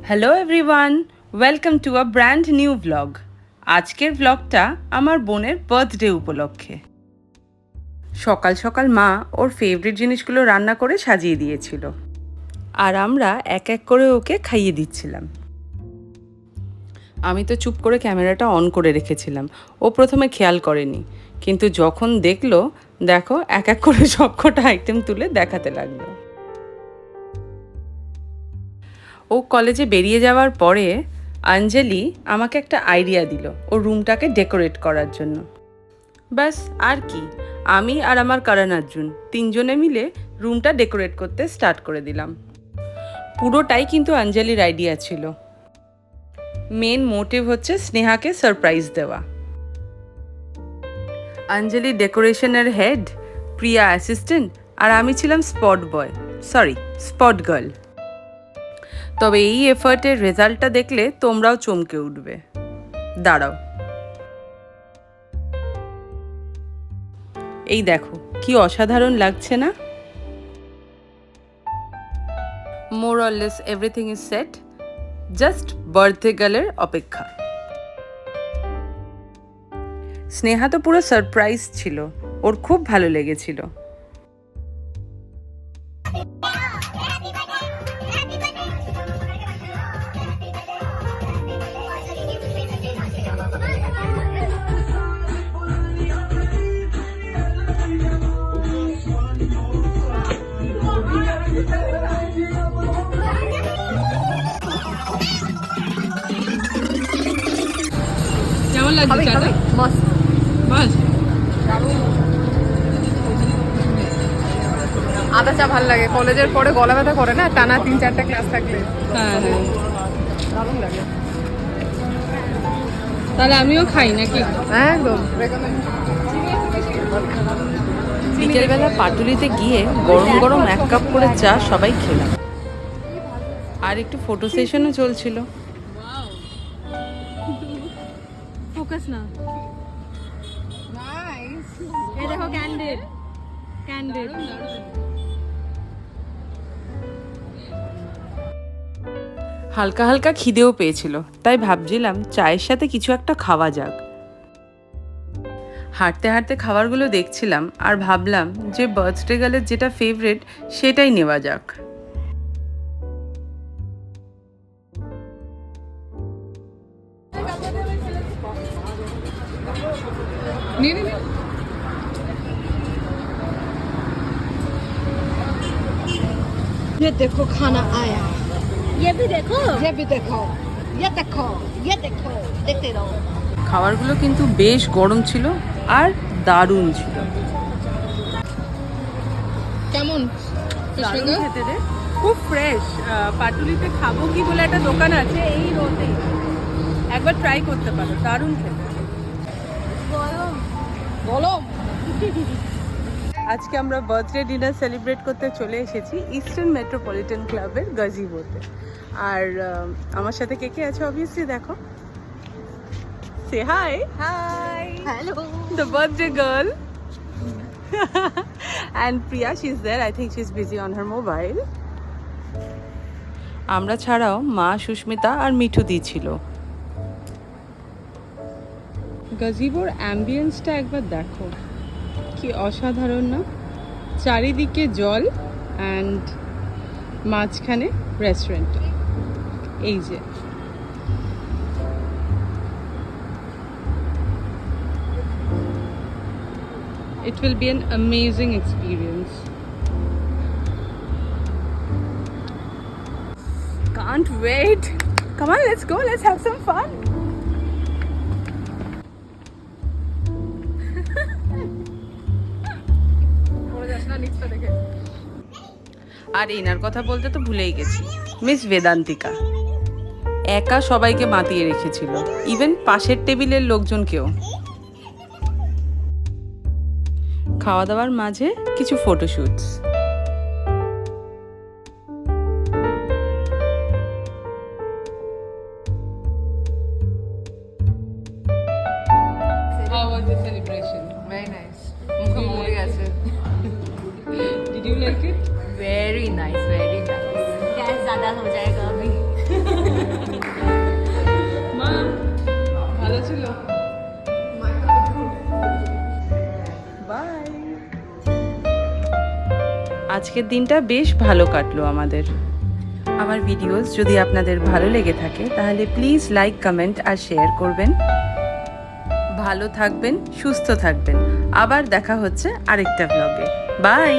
Hello everyone, welcome to a brand new blog. আজকের ব্লগটা আমার বোনের বার্থডে উপলক্ষে। সকাল সকাল মা ওর ফেভারিট জিনিসগুলো রান্না করে সাজিয়ে দিয়েছিল, আর আমরা এক এক করে ওকে খাইয়ে দিচ্ছিলাম। আমি তো চুপ করে ক্যামেরাটা অন করে রেখেছিলাম। ও প্রথমে খেয়াল করেনি, কিন্তু যখন দেখলো, দেখো এক এক করে সবকটা আইটেম তুলে দেখাতে লাগলো। ও কলেজে বেরিয়ে যাওয়ার পরে অঞ্জলি আমাকে একটা আইডিয়া দিল ও রুমটাকে ডেকোরেট করার জন্য। ব্যাস, আর কি, আমি আর আমার করণ অর্জুন তিনজনে মিলে রুমটা ডেকোরেট করতে স্টার্ট করে দিলাম। পুরোটাই কিন্তু অঞ্জলির আইডিয়া ছিল। মেন মোটিভ হচ্ছে স্নেহাকে সারপ্রাইজ দেওয়া। অঞ্জলি ডেকোরেশনের হেড, প্রিয়া অ্যাসিস্ট্যান্ট, আর আমি ছিলাম স্পট গার্ল। তবে এই এফার্টের রেজাল্টটা দেখলে তোমরাও চমকে উঠবে। দাঁড়াও, এই দেখো কি অসাধারণ লাগছে না? More or less everything is set, just birthday গার্লের অপেক্ষা। স্নেহা তো পুরো সারপ্রাইজ ছিল, ওর খুব ভালো লেগেছিল। কেমন লাগছে চাটা? মস্ত বাস, আদা চা ভালো লাগে। কলেজের পরে গলা ব্যথা করে না টানা 3-4টা ক্লাস থাকলে, হ্যাঁ হ্যাঁ, দারুণ লাগে। তাহলে আমিও খাই নাকি? একদম বিকেলবেলা পাটুলিতে গিয়ে গরম গরম 1 কাপ করে চা সবাই খেলাম, আর একটু ফটো সেশনও চলছিল। ফোকাস না, এই দেখো ক্যান্ডেল। হালকা হালকা খিদেও পেয়েছিল, তাই ভাবছিলাম চায়ের সাথে কিছু একটা খাওয়া যাক। হাঁটতে হাঁটতে খাবারগুলো দেখছিলাম আর ভাবলাম যে বার্থডে গার্লের যেটা ফেভারিট সেটাই নেওয়া যাক। ये देखो खाना आया, ये भी देखो, ये भी देखो, ये देखो, ये देखो, देखते रहो। খাবারগুলো কিন্তু বেশ গরম ছিল আর দারুণ ছিল। কেমন খেতে রে, খুব ফ্রেশ। পাটুলিতে খাবো কি বলে একটা দোকান আছে এই রোডে, একবার ট্রাই করতে পারো, দারুণ খেতে। বলো। আজকে আমরা বার্থডে ডিনার সেলিব্রেট করতে চলে এসেছি ইস্টার্ন মেট্রোপলিটন ক্লাবের গাজিবোতে। আর আমার সাথে কে কে আছে অবভিয়াসলি দেখো। Say hi. Hi, hello. The birthday girl. And Priya, she's there. I think she's busy on her mobile. আমরা ছাড়াও মা, সুস্মিতা আর মিঠু দি ছিল। গাজিবোর অ্যাম্বিয়েন্সটা একবার দেখো, কি অসাধারণ না? চারিদিকে জল অ্যান্ড মাঝখানে রেস্টুরেন্ট। এই যে it will be an amazing experience. Can't wait. Come on, let's go. Let's have some fun. আর এনার কথা বলতে তো ভুলেই গেছি, মিস বেদান্তিকা একা সবাইকে মাতিয়ে রেখেছিল, ইভেন পাশের টেবিলের লোকজনকেও। খাওয়া দাওয়ার মাঝে কিছু ফটোশুটস। How was the celebration? Very nice. মুখে মুড়ি আছে। Did you like it? Very nice very nice. Gas ज्यादा हो जाएगा अभी। ভালো ছিল। আজকের দিনটা বেশ ভালো কাটলো আমাদের। আমার ভিডিওস যদি আপনাদের ভালো লেগে থাকে তাহলে প্লিজ লাইক, কমেন্ট আর শেয়ার করবেন। ভালো থাকবেন, সুস্থ থাকবেন। আবার দেখা হচ্ছে আরেকটা ব্লগে। বাই।